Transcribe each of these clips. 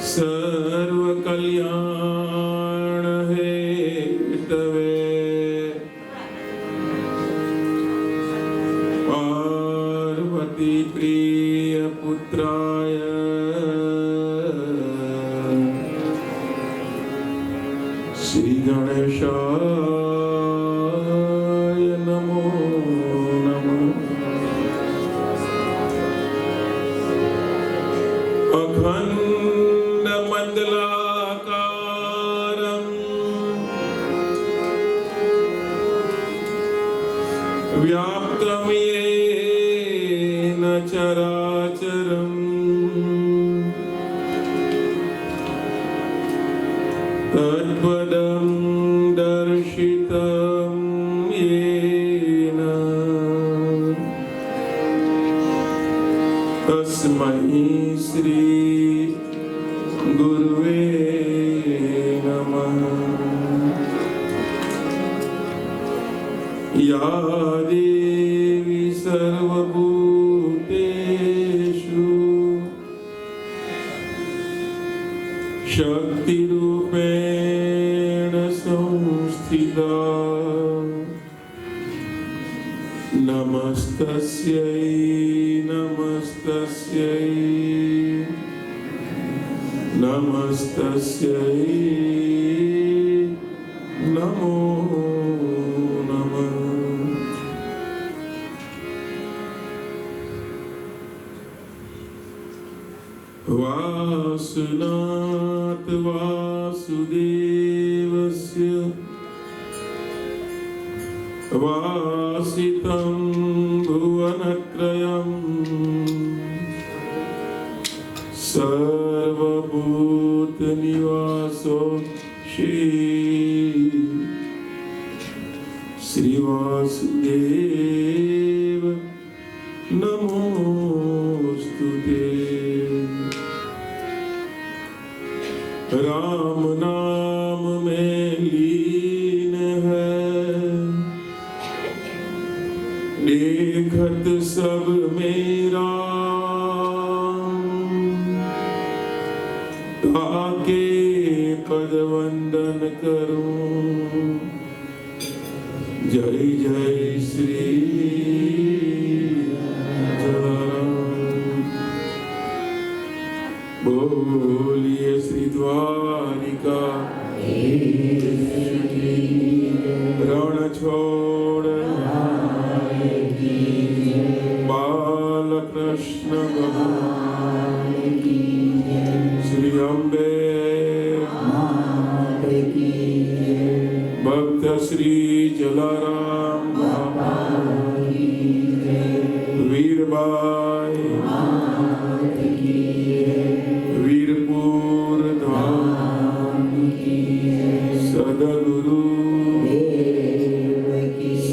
सर्व कल्याण Hathaway Parvati प्रिय पुत्राय श्री गणेशाय नमो नमः। अखंड मंडलाकारं व्याप्तं येन चराचरम् तत्पदं दर्शितं येन तस्मै श्री गुरुवे नमः। या देवी सर्वभूतेषु शक्तिरूपेण संस्थिता नमस्तस्यै नमस्तस्यै नमस्तस्यै नमो नमः। वासुनाथ वासुदेवस्य वासितं भुवनत्रयम् सर्वभूतनिवासो श्रीवासुदेव नमोस्तुते। राम नाम में लीन है देखत सब मेरा ताके पद वंदन करूं। जय जय श्री जलाराम। बोलिए श्री द्वारिका रण छोड़ बालकृष्ण भगवान श्री अम्बे भक्त श्री जलाराम वीरबाई वीरपुर धाम सदगुरु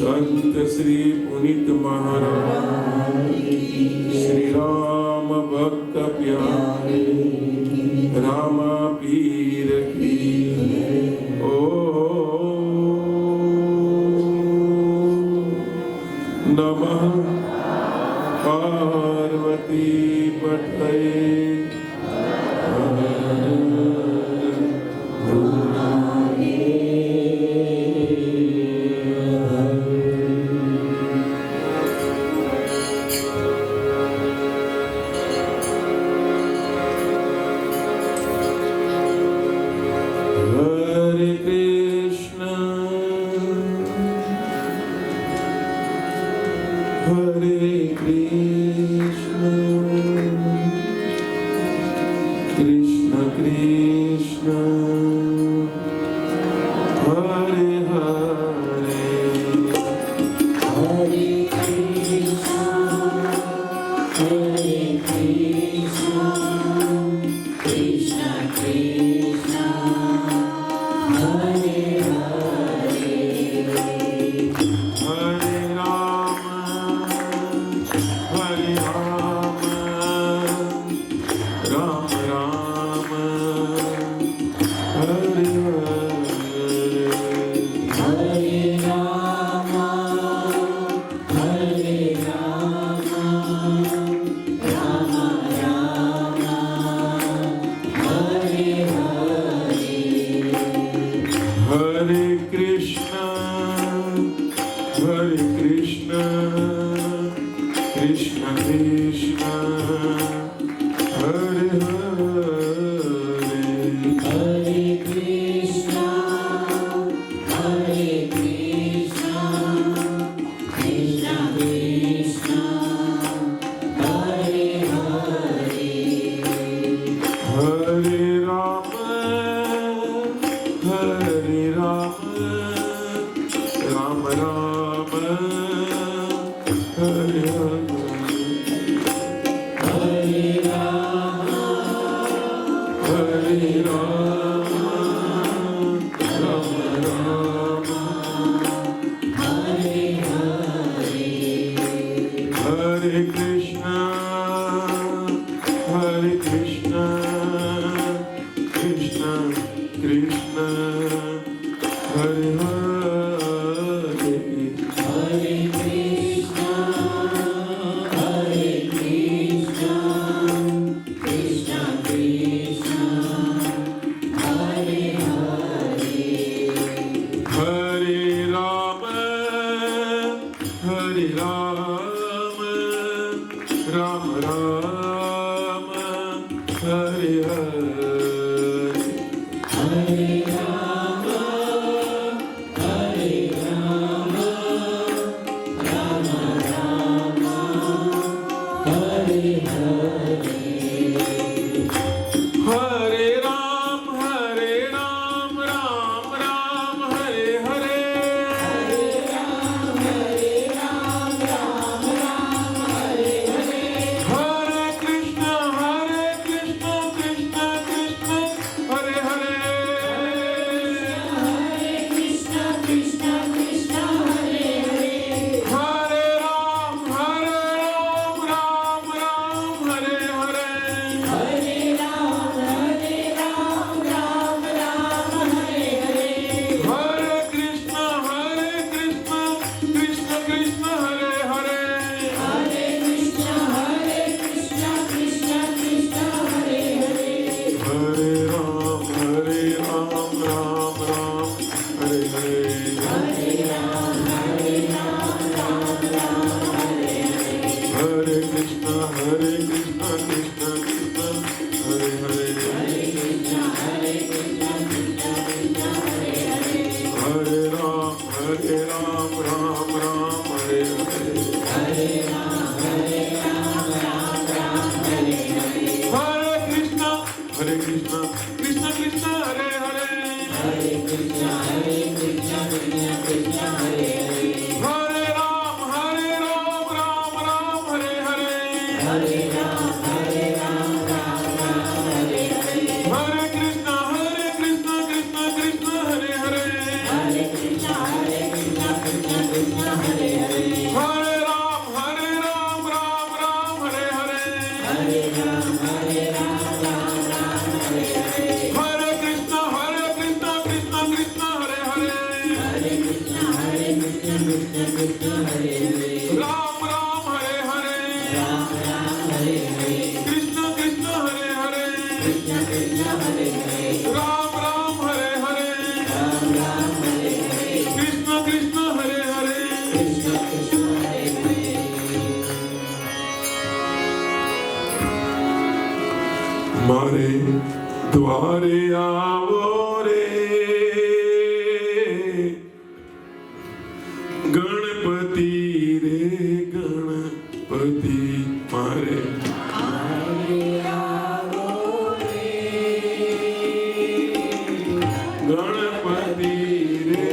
संत श्री पुनीत महाराज श्री राम भक्त प्यारे रामा पीर की ओ नमः पार्वती पतये। Hare Krishna Krishna Krishna Hare Hare Hare Krishna Krishna Krishna Hare Hare Hare Rama Hare Rama Rama Rama Hare Ram, Hare Ram, Ram Ram, Hare Hare. Hare Rama, Hare Ram, Ram Ram, Hare Hare, Hare Krishna, Hare Krishna, Krishna Krishna, Hare Hare. Hare Krishna, Hare Krishna, Krishna Krishna, Hare Hare. Hare Ram, Hare Ram, Ram Ram, Hare Hare. Hare Rama, Hare Rama, Rama Rama, Hare Hare. Hare Ram, Ram Ram, Hare Hare. Hare Krishna, Krishna Krishna, Hare Hare. Hare Krishna, Krishna Krishna, Hare Hare. Hare Ram, Ram Ram, Hare Hare. Hare Ram, Ram Ram, Hare Hare. Hare Krishna, Krishna Krishna, Hare Hare. Hare Krishna, Krishna Krishna, Hare Hare. Hare Ram, Ram Ram, Hare Hare. Hare Ram, Ram Ram, Hare Hare. Hare Krishna, Krishna Krishna, Hare Hare. Hare Krishna, Krishna Krishna, Hare Hare. Hare Ram, Ram Ram, Hare Hare. Hare Ram, Ram Ram, Hare Hare. Hare Krishna, Krishna Krishna, Hare Hare. Hare Krishna, Krishna Krishna, Hare Hare. Hare Ram, Ram Ram, Hare Hare. Hare Ram, Ram Ram, Hare Hare. Hare Krishna, Krishna Krishna, Hare Hare. Hare Krishna, Krishna Krishna, Hare Hare. Hare Ram, Ram Ram, Hare Hare. Hare Ram, Ram Ram, Hare Hare. Hare Krishna, Krishna Krishna, Hare Hare. Hare Krishna, Krishna Hare Hare. Ram Ram, Hare Hare. Ram Ram, Hare Hare. Krishna Krishna, Hare Hare. Krishna Krishna, Hare Hare. Ram Ram, Hare Hare. Ram Ram, Hare Hare. Krishna Krishna, Hare Hare. Krishna Krishna, Hare Hare. મારે દ્વારે આવો રે ગણપતિ રે ગણપતિ મારે હરે આવો રે ગણપતિ રે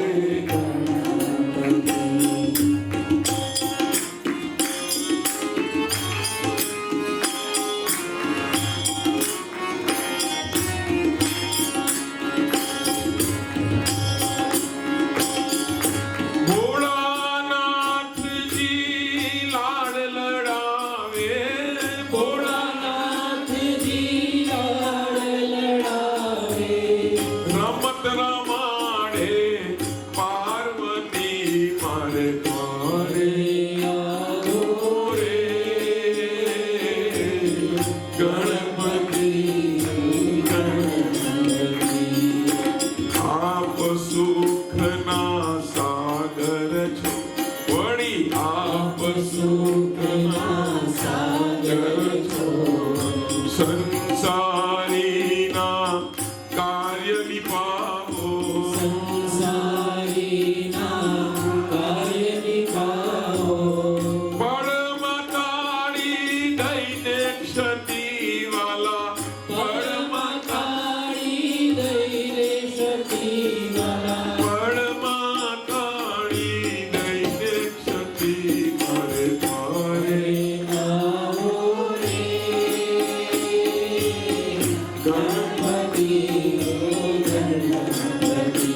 ગણપતિ ગણપતિ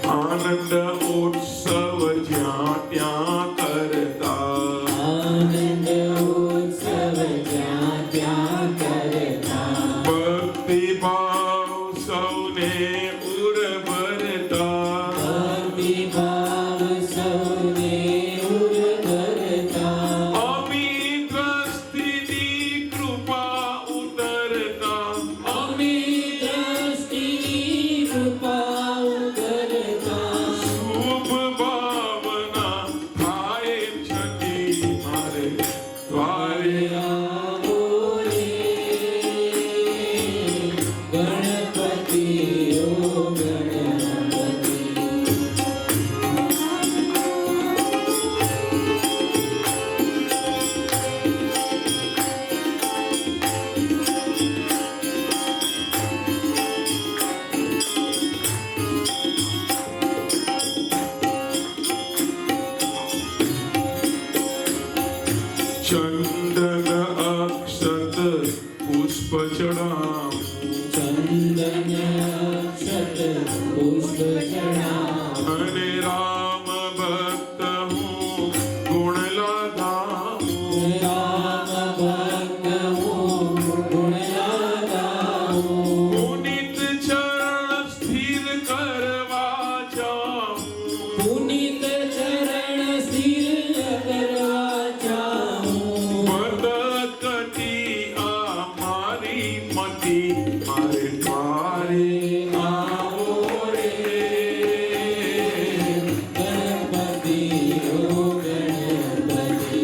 આનંદ ઉત્સવ જ્યાં ત્યાં કરતા આનંદ ઉત્સવ જ્યાં ત્યાં કરતા ભક્તિ ભાવ સૌને ઉરભરતા ભક્તિ ભાવ સૌને ઉરભરતા અમી દ્રષ્ટિની કૃપા ઉતરતા અમી દ્રષ્ટિની કૃપા ઉતરતા શુભ ભાવના થાય છતી મારે દ્વારે આવો રે ગણપતિ ઓ ગણપતિ ચંદન અક્ષત પુષ્પ ચડાવું ચંદન અક્ષત પુષ્પ ચડાવ અને રામ ભક્ત હું ગુણ લાધાવું રામ ભક્ત હું ગુણ ગાઉં પુનિત ચરણ સ્થિર કરવા જાઉં પુનિત ચરણ સ્થિર કરવા જાઉં બદકતી આ મારી મતી મારે દ્વારે આવો રે ગણપતિ ઓ ગણપતિ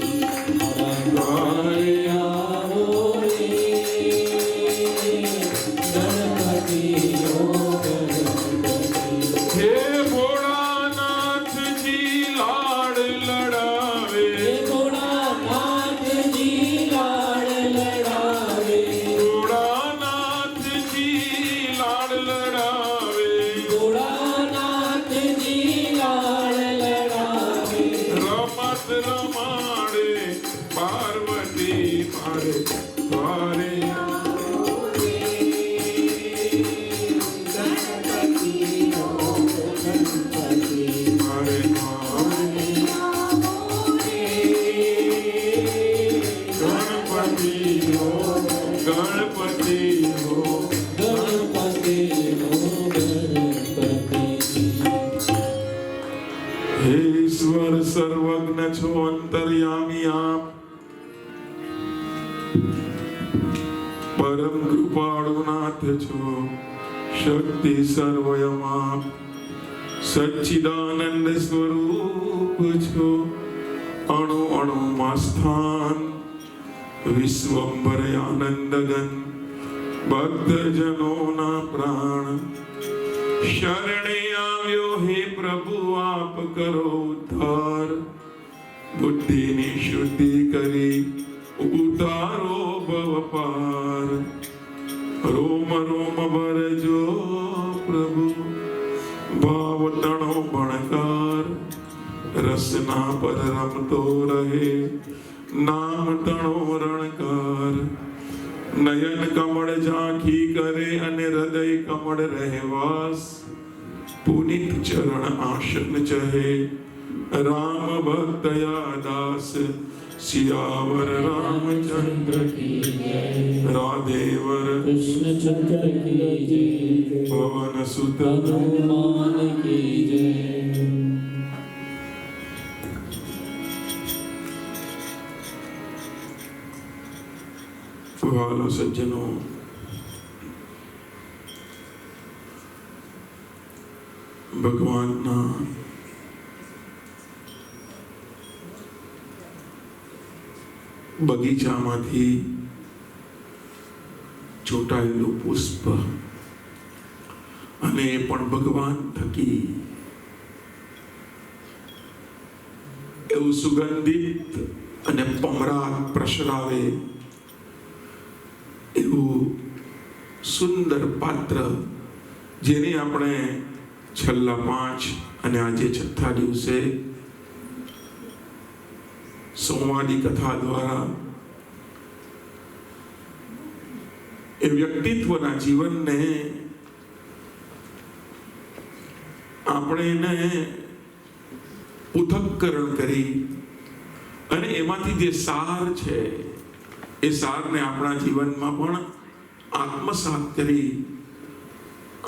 દ્વારે આવો રે ગણપતિ ઓ ગણપતિ હે ભોળાનાથજી લાડ લડાવે હે ભોળાનાથજી લાડ લડાવે ભોળાનાથજી લાડ લડાવે ભોળાનાથજી લાડ લડાવે રમત રમાડે પાર્વતી મારે દ્વારે મારે દ્વારે ગણપતિ હો ગણપતિ હો હે ઈશ્વર સર્વજ્ઞ છો અંતર્યામી આપ પરમ કૃપાળુ નાથ છો શક્તિ સર્વયમ આપ સચ્ચિદાનંદ સ્વરૂપ છો અણુ અણુમાં સ્થાન વિશ્વંભર આનંદ ગન ભક્તજનોના પ્રાણ શરણે આવ્યો હે પ્રભુ આપ કરો ઉદ્ધાર બુદ્ધિની શુદ્ધિ કરી ઉતારો ભવ પાર રોમ રોમ ભરજો પ્રભુ ભાવ તણો ભણકાર રસના પર રમતો રહે નામ તણો રણકાર નયન કમળ ઝાંખી કરે અને હૃદય કમળ રહેવાસ પુનિત ચરણ આસન ચહે રામ ભક્તયા દાસ સિયાવર રામચંદ્ર की जय રાધેવર कृष्णचंद्र की जय પવન સુત हनुमान की जय વાલો સજ્જનો ભગવાનના બગીચામાંથી ચોંટાયેલું પુષ્પ અને એ પણ ભગવાન થકી. એવું સુગંધિત અને પમરાટ પ્રસરાવે એવું સુંદર પાત્ર જેની આપણે છેલ્લા 5 અને આજે 6થા દિવસે સંવાદી કથા દ્વારા એ વ્યક્તિત્વના જીવનને આપણે એને પૃથક્કરણ કરી અને એમાંથી જે સાર છે એ સારને આપણા જીવનમાં પણ આત્મસાત કરી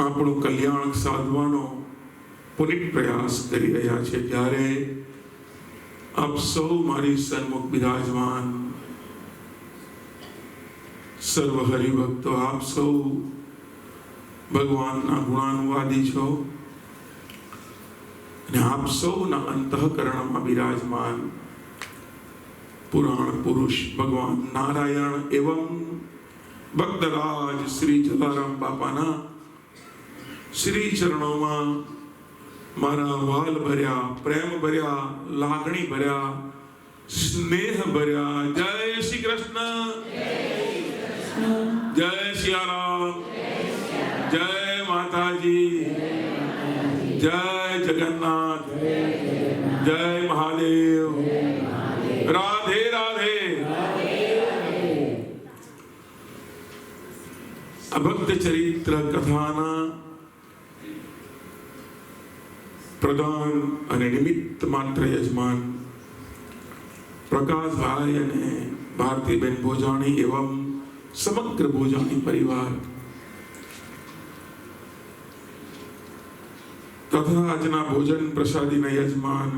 આપણું કલ્યાણ સાધવાનો પુનિત પ્રયાસ કરી રહ્યા છે. ત્યારે આપ સૌ મારી સન્મુખ બિરાજમાન સર્વ હરિભક્તો, આપ સૌ ભગવાનના ગુણાનુવાદી છો અને આપ સૌના અંતઃકરણમાં બિરાજમાન પુરાણ પુરુષ ભગવાન નારાયણ એવં ભક્તરાજ શ્રી જલારામ બાપાના શ્રી ચરણોમાં મારા વાલ ભર્યા, પ્રેમ ભર્યા, લાગણી ભર્યા, સ્નેહ ભર્યા જય શ્રી કૃષ્ણ, જય સિયારામ, જય માતાજી, જય જગન્નાથ, જય મહાદેવ, રાધે રાધે. અભક્ત ચરિત્ર કથાના પ્રધાન અને નિમિત્ત માત્ર યજમાન પ્રકાશભાઈ અને ભારતીબેન ભોજાણી એવં સમગ્ર ભોજાણી પરિવાર તથા આજના ભોજન પ્રસાદીના યજમાન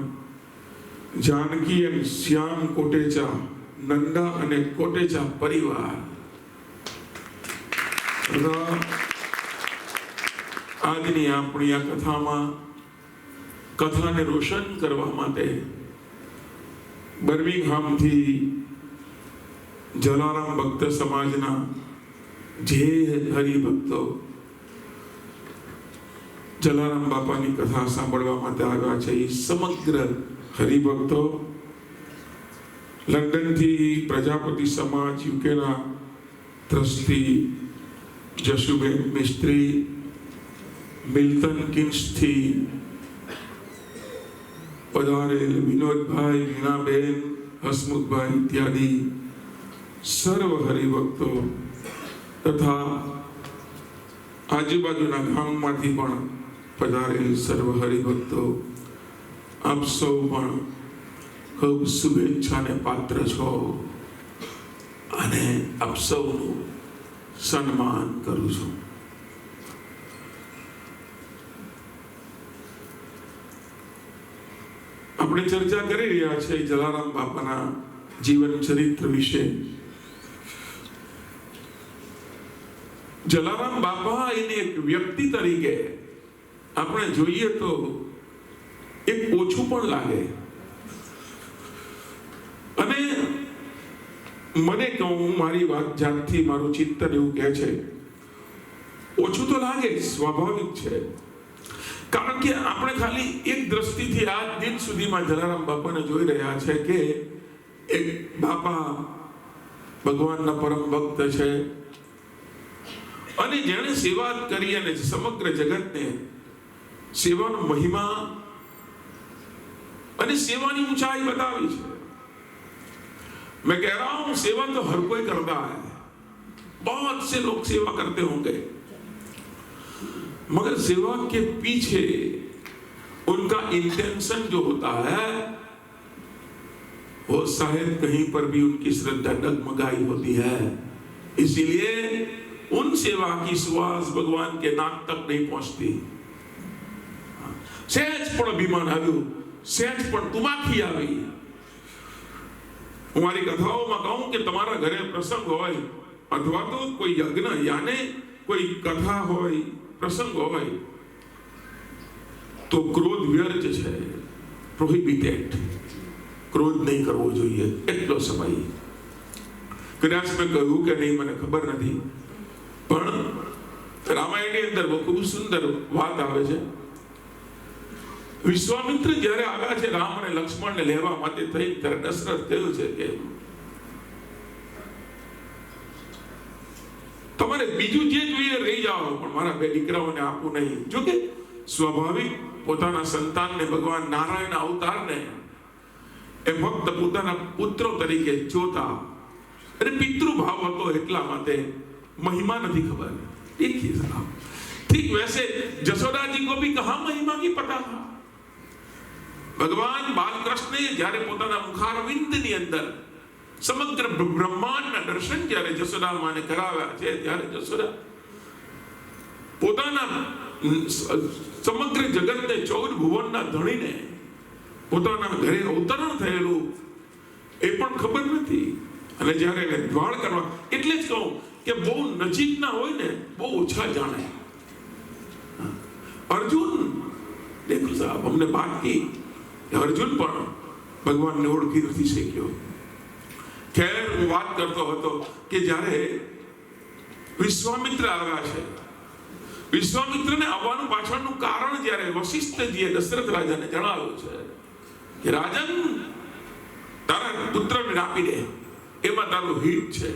જાનકી અને શ્યામ કોટેચા, નંદા અને કોટેચા પરિવાર આજની આપણી આ કથામાં કથાને રોશન કરવા માટે બર્મિંગહામથી જલારામ ભક્ત સમાજના જે હરિભક્તો જલારામ બાપાની કથા સાંભળવા માટે આવ્યા છે એ સમગ્ર હરિભક્તો, લંડનથી પ્રજાપતિ સમાજ યુકેના ટ્રસ્ટી જશુબેન મિસ્ત્રી, મિલ્ટન કિન્સથી પધારેલ વિનોદભાઈ, વીણાબેન, હસમુખભાઈ ઇત્યાદિ સર્વ હરિભક્તો તથા આજુબાજુના ગામમાંથી પણ પધારેલ સર્વ હરિભક્તો, આપ સૌ પણ ખૂબ શુભેચ્છાને પાત્ર છો અને આપ સૌનું સન્માન કરું છું. આપણે ચર્ચા કરી રહ્યા છીએ જલારામ બાપાના જીવન ચરિત્ર વિશે. જલારામ બાપા એને એક વ્યક્તિ તરીકે આપણે જોઈએ તો એક ઓછું પણ લાગે અને મને કહું મારી વાત જાતથી મારું ચિંતન એવું કહે છે ઓછું તો લાગે, સ્વાભાવિક છે. કારણ કે આપણે ખાલી એક દ્રષ્ટિથી આજ દિન સુધીમાં જલારામ બાપાને જોઈ રહ્યા છે કે એક બાપા ભગવાનના પરમ ભક્ત છે અને જેણે સેવા કરી અને સમગ્ર જગતને સેવાનો મહિમા અને સેવાની ઊંચાઈ बतावी છે. मैं कह रहा हूं सेवा तो हर कोई करता है, बहुत से लोग सेवा करते होंगे, मगर सेवा के पीछे उनका इंटेंशन जो होता है वो शायद कहीं पर भी उनकी श्रद्धा डगमगाई होती है. इसीलिए उन सेवा की सुवास भगवान के नाक तक नहीं पहुंचती. सहज पण अभिमान આવ્યું, सहज પણ તુમાખી આવી. હું મારી કથાઓમાં કહું કે તમારા ઘરે પ્રસંગ હોય અથવા તો કોઈ યજ્ઞ યાને કોઈ કથા હોય, પ્રસંગ હોય તો ક્રોધ વ્યર્થ છે, પ્રોહિબિટેડ. ક્રોધ નહીં કરવો જોઈએ એટલો સમય. કદાચ મેં કહ્યું કે નહીં મને ખબર નથી, પણ રામાયણની અંદર બહુ ખૂબ સુંદર વાત આવે છે. વિશ્વામિત્ર જ્યારે આવ્યા છે રામ અને લક્ષ્મણને લેવા માટે થઈ, ત્યારે દશરથ કહ્યું છે કે તમારે બીજું જે જોઈએ રહી જાઓ, પણ મારા બે દીકરાઓને આપું નહીં. જો કે સ્વાભાવિક પોતાના સંતાનને ભગવાન નારાયણ અવતારને એ ફક્ત પોતાના પુત્રો તરીકે જોતા અને પિતૃભાવ હતો, એટલા માટે મહિમા નથી ખબર. ठीक वैसे जसोदा जी को भी कहा महिमा की पता था. ભગવાન બાલકૃષ્ણએ જ્યારે પોતાના મુખારવિંદની અંદર સમગ્ર બ્રહ્માંડના દર્શન જ્યારે જશોદા માને કરાવ્યા છે, ત્યારે જશોદા પોતાના સમગ્ર જગતને 14 ભુવનના ધણીને પોતાના ઘરે અવતરણ થયેલું એ પણ ખબર નથી. અને જ્યારે એને દ્વાળ કરવા, એટલે જ કહું કે બહુ નજીકના હોય ને બહુ ઓછા જાણે. અર્જુન દેખો સાહેબ, અમને બાત કી અર્જુન પણ ભગવાનને ઓળખી નથી શક્યો. ખેર હું વાત કરતો હતો કે જ્યારે વિશ્વામિત્ર આવ્યા છે, વિશ્વામિત્રને આવવાનું પાછળનું કારણ જ્યારે વશિષ્ઠજીએ દશરથ રાજાને જણાવ્યું છે કે રાજન તારા પુત્રને આપી દે, એમાં તારું હિત છે.